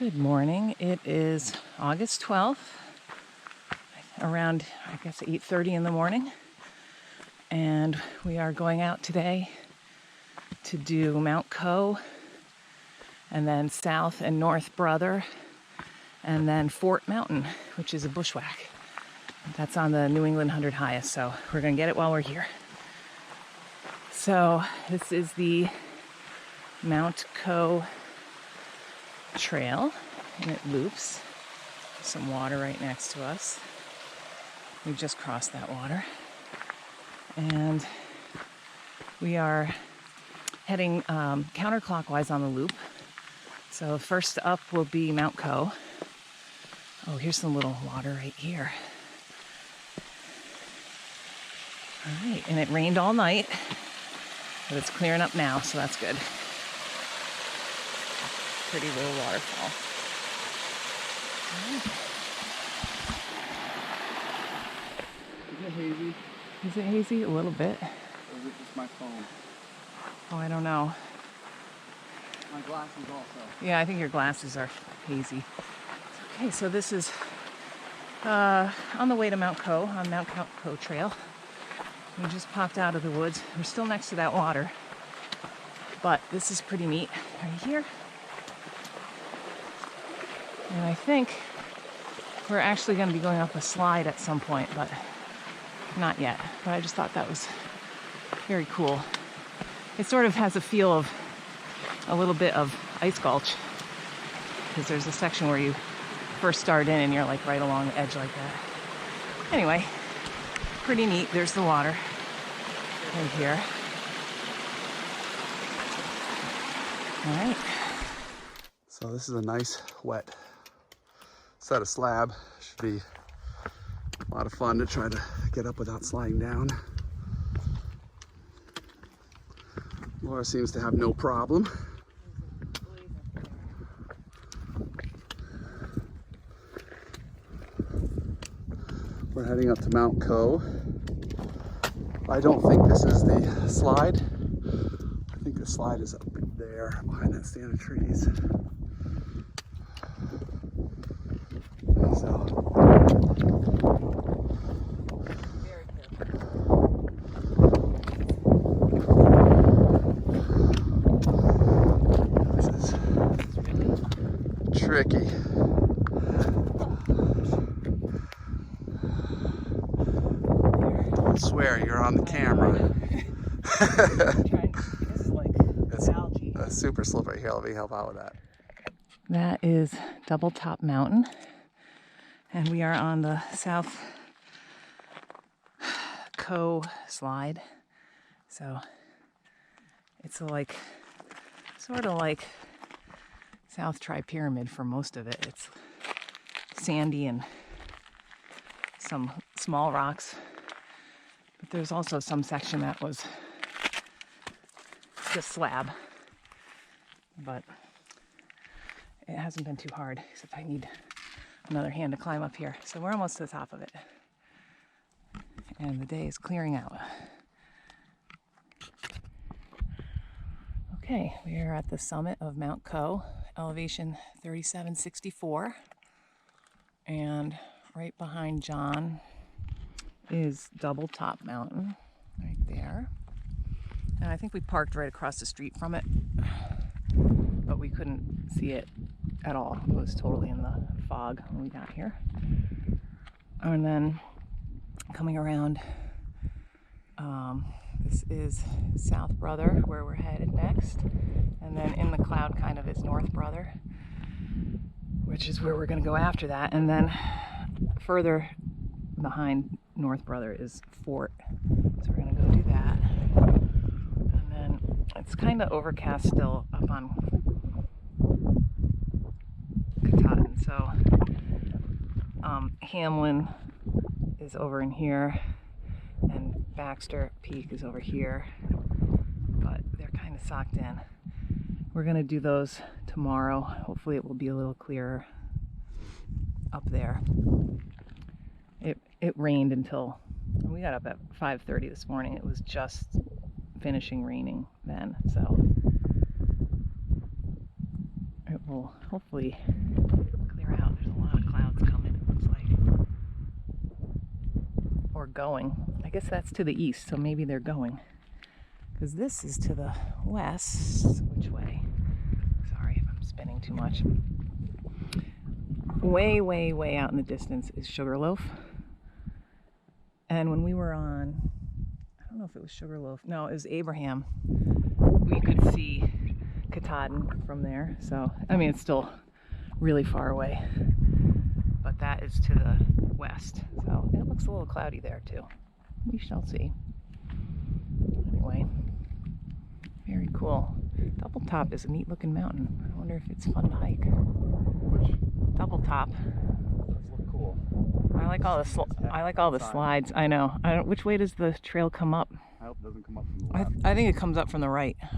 Good morning. It is August 12th, around, I guess, 8:30 in the morning. And we are going out today to do Mount Co, and then South and North Brother, and then Fort Mountain, which is a bushwhack. That's on the New England 100 highest, so we're going to get it while we're here. So this is the Mount Co trail, and it loops. There's some water right next to us. We just crossed that water, and we are heading counterclockwise on the loop. So first up will be Mount Co. Oh, here's some little water right here. All right, and it rained all night, but it's clearing up now, so that's good. Pretty little waterfall. Is it hazy? Is it hazy? A little bit. Or is it just my phone? Oh, I don't know. My glasses also. Yeah, I think your glasses are hazy. Okay, so this is on the way to Mount Co, on Mount Co trail. We just popped out of the woods. We're still next to that water, but this is pretty neat right here. And I think we're actually going to be going up a slide at some point, but not yet. But I just thought that was very cool. It sort of has a feel of a little bit of Ice Gulch, because there's a section where you first start in and you're like right along the edge like that. Anyway, pretty neat. There's the water right here. All right. So this is a nice wet set of slab. Should be a lot of fun to try to get up without sliding down. Laura seems to have no problem. We're heading up to Mount Co. I don't think this is the slide. I think the slide is up there behind that stand of trees. So, Very careful. this is tricky. I swear you're on the camera. This is like algae. It's super slippery. Here, let me help out with that. That is Double Top Mountain, and we are on the South Co slide. So it's like sort of like South Tri-Pyramid for most of it. It's sandy and some small rocks, but there's also some section that was just slab, but it hasn't been too hard, except I need another hand to climb up here. So we're almost to the top of it, and the day is clearing out. Okay, we are at the summit of Mount Co, elevation 3764, and right behind John is Double Top Mountain, right there. And I think we parked right across the street from it, but we couldn't see it at all. It was totally in the fog when we got here. And then coming around, this is South Brother, where we're headed next. And then in the cloud kind of is North Brother, which is where we're going to go after that. And then further behind North Brother is Fort. So we're going to go do that. And then it's kind of overcast still up on Katahdin. So Hamlin is over in here, and Baxter Peak is over here, but they're kind of socked in. We're going to do those tomorrow. Hopefully it will be a little clearer up there. It rained until we got up at 5:30 this morning. It was just finishing raining then, so it will hopefully clear out. There's a lot of clouds coming, it looks like. Or going. I guess that's to the east, so maybe they're going. Because this is to the west. Which way? Sorry if I'm spinning too much. Way, way, way out in the distance is Sugarloaf. And when we were on, I don't know if it was Sugarloaf. No, it was Abraham. We could see Katahdin from there. So, I mean, it's still really far away. But that is to the west. So it looks a little cloudy there too. We shall see. Anyway, very cool. Double Top is a neat looking mountain. I wonder if it's fun to hike. Which Double Top. does look cool. I like all the slides. I know. Which way does the trail come up? I hope it doesn't come up from the left. I think it comes up from the right. Yeah,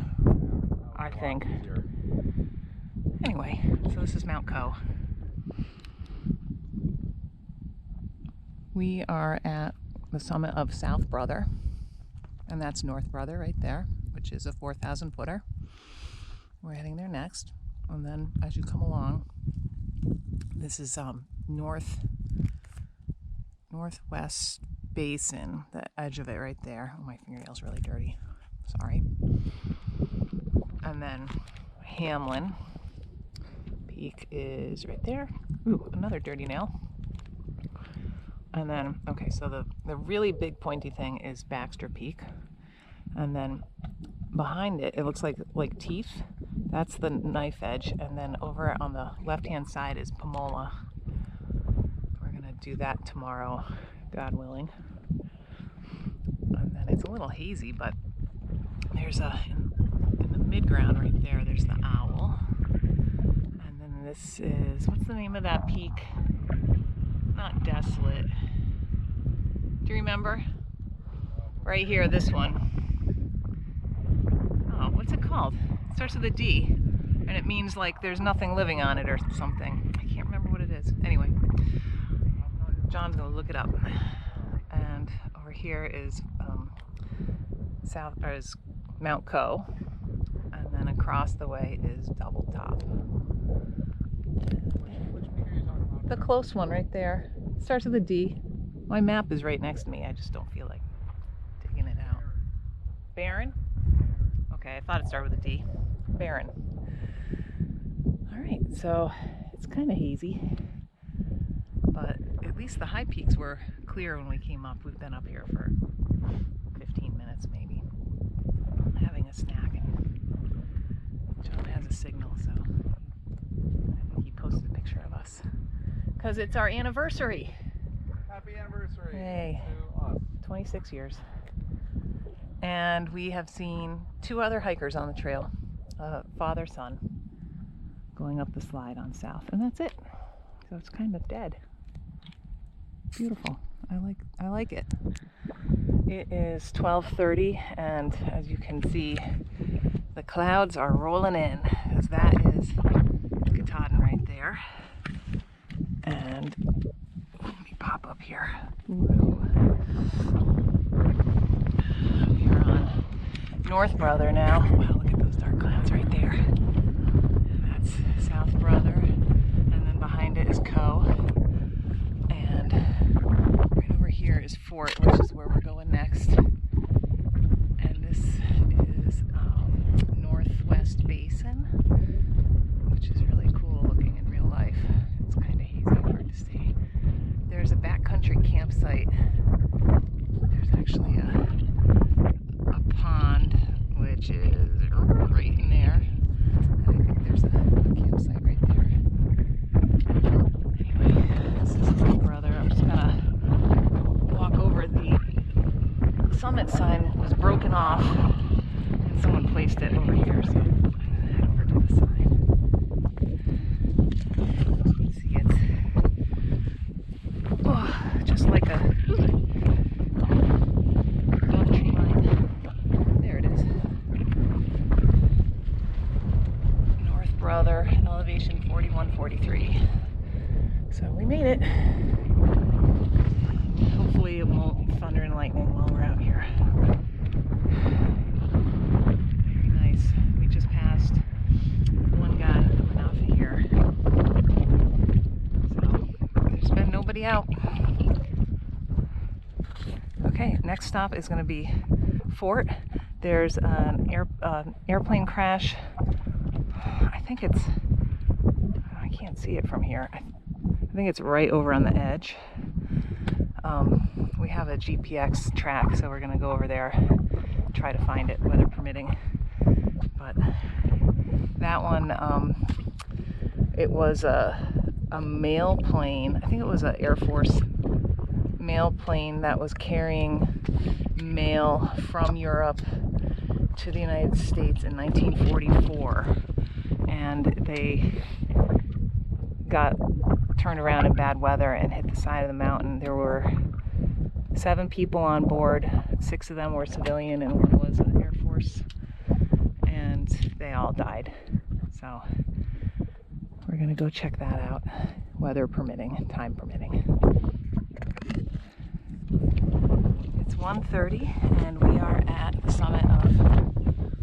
I think. easier. Anyway, so this is Mount Coe. We are at the summit of South Brother, and that's North Brother right there, which is a 4,000 footer. We're heading there next, and then as you come along, this is northwest basin, the edge of it right there. Oh, my fingernail's really dirty. Sorry. And then Hamlin Peak is right there. Ooh, another dirty nail. And then, okay, so the really big pointy thing is Baxter Peak. And then behind it, it looks like teeth. That's the knife edge. And then over on the left-hand side is Pomola. We're going to do that tomorrow, God willing. And then it's a little hazy, but there's in the mid-ground right there, there's the owl. And then this is, what's the name of that peak? Not Desolate. Do you remember? Right here, this one. Oh, what's it called? It starts with a D. And it means like there's nothing living on it or something. I can't remember what it is. Anyway, John's gonna look it up. And over here is is Mount Coe. And then across the way is Double Top. The close one right there. Starts with a D. My map is right next to me. I just don't feel like digging it out. Barren? Okay, I thought it started with a D. Barren. Alright, so it's kind of hazy. But at least the high peaks were clear when we came up. We've been up here for 15 minutes maybe. Having a snack. And John has a signal, so I think he posted a picture of us. Because it's our anniversary. Happy anniversary. Hey. To us. 26 years. And we have seen 2 other hikers on the trail. Father, son, going up the slide on South. And that's it. So it's kind of dead. Beautiful. I like it. It is 12:30, and as you can see, the clouds are rolling in, as that is Katahdin right there. And let me pop up here. Whoa. We're on North Brother now. Wow, look at those dark clouds right there. And that's South Brother. And then behind it is Coe. And right over here is Fort, which is where we're going next. And this is Northwest Basin, which is really cool looking in real life. It's kind of hazy, hard to see. There's a backcountry campsite. There's actually a pond, which is right in there. And I think there's a campsite right there. Anyway, this is my brother. I'm just gonna walk over. The summit sign was broken off, and someone placed it over here, so I'm gonna head over to the sign. You can see it's just like a above tree line. There it is. North Brother, elevation 4143. So we made it. Hopefully it won't thunder and lightning while we're out here. Very nice. We just passed one guy coming off of here. We out. Okay, next stop is going to be Fort. There's an airplane crash. I think it's, I can't see it from here. I think it's right over on the edge. We have a GPX track, so we're going to go over there, try to find it, weather permitting. But that one, it was a mail plane. I think it was an Air Force mail plane that was carrying mail from Europe to the United States in 1944, and they got turned around in bad weather and hit the side of the mountain. There were 7 people on board. 6 of them were civilian and 1 was an Air Force, and they all died. So we're gonna go check that out, weather permitting, time permitting. It's 1:30 and we are at the summit of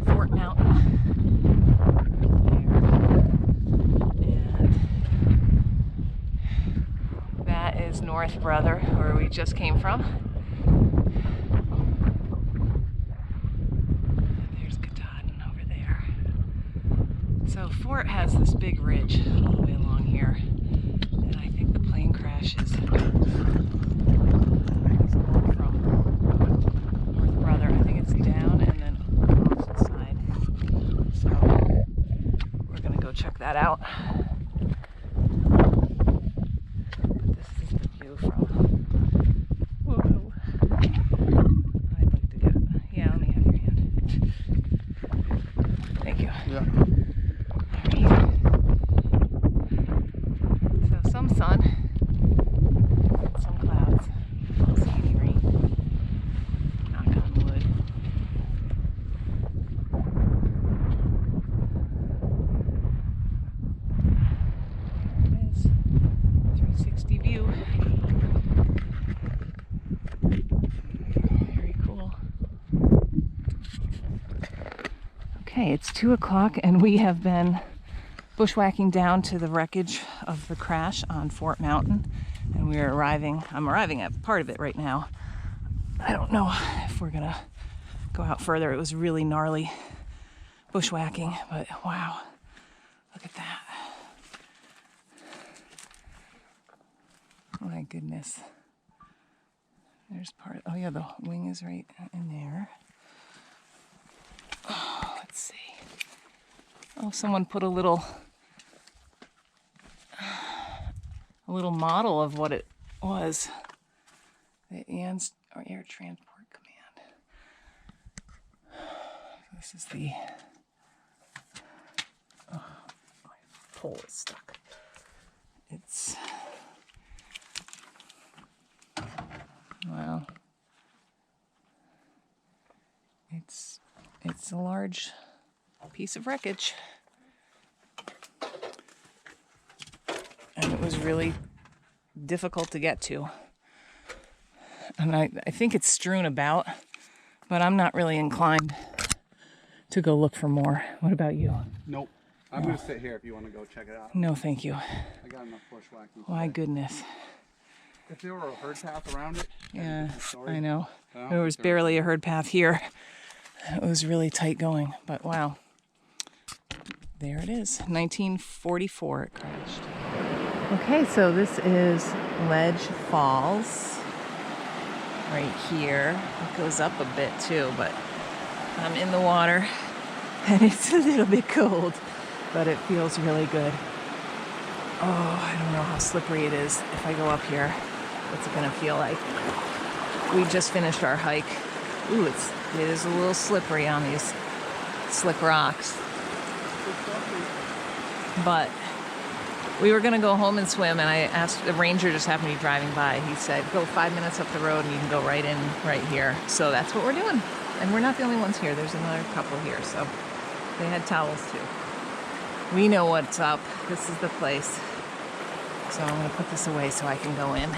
Fort Mountain. And that is North Brother, where we just came from. There's Katahdin over there. So Fort has this big ridge all the way along here. And I think the plane crash is from North Brother. I think it's down and then off the side. So we're gonna go check that out. This is the view from. Whoa. I'd like to get. Yeah, let me have your hand. Thank you. Yeah. So some sun, some clouds. Don't see any rain. Knock on wood. There it is. 360 view. Very cool. Okay, it's 2 o'clock and we have been bushwhacking down to the wreckage of the crash on Fort Mountain, and I'm arriving at part of it right now. I don't know if we're gonna go out further. It was really gnarly bushwhacking, but wow, look at that. Oh my goodness. There's part, oh yeah, the wing is right in there. Oh, let's see. Oh, someone put a little model of what it was. The Air Transport Command. This is the, oh, my pole is stuck. It's, well, it's a large piece of wreckage. And it was really difficult to get to. And I think it's strewn about, but I'm not really inclined to go look for more. What about you? Nope. I'm going to sit here if you want to go check it out. No, thank you. I got enough bushwhacking. My goodness. If there were a herd path around it, yeah, I know. There was barely a herd path here. It was really tight going, but wow. There it is. 1944 it crashed. Okay, so this is Ledge Falls right here. It goes up a bit too, but I'm in the water and it's a little bit cold, but it feels really good. Oh, I don't know how slippery it is. If I go up here, what's it gonna feel like? We just finished our hike. Ooh, it is a little slippery on these slick rocks. But we were gonna go home and swim, and I asked, the ranger just happened to be driving by. He said, go 5 minutes up the road and you can go right in right here. So that's what we're doing. And we're not the only ones here. There's another couple here, so they had towels too. We know what's up. This is the place. So I'm gonna put this away so I can go in.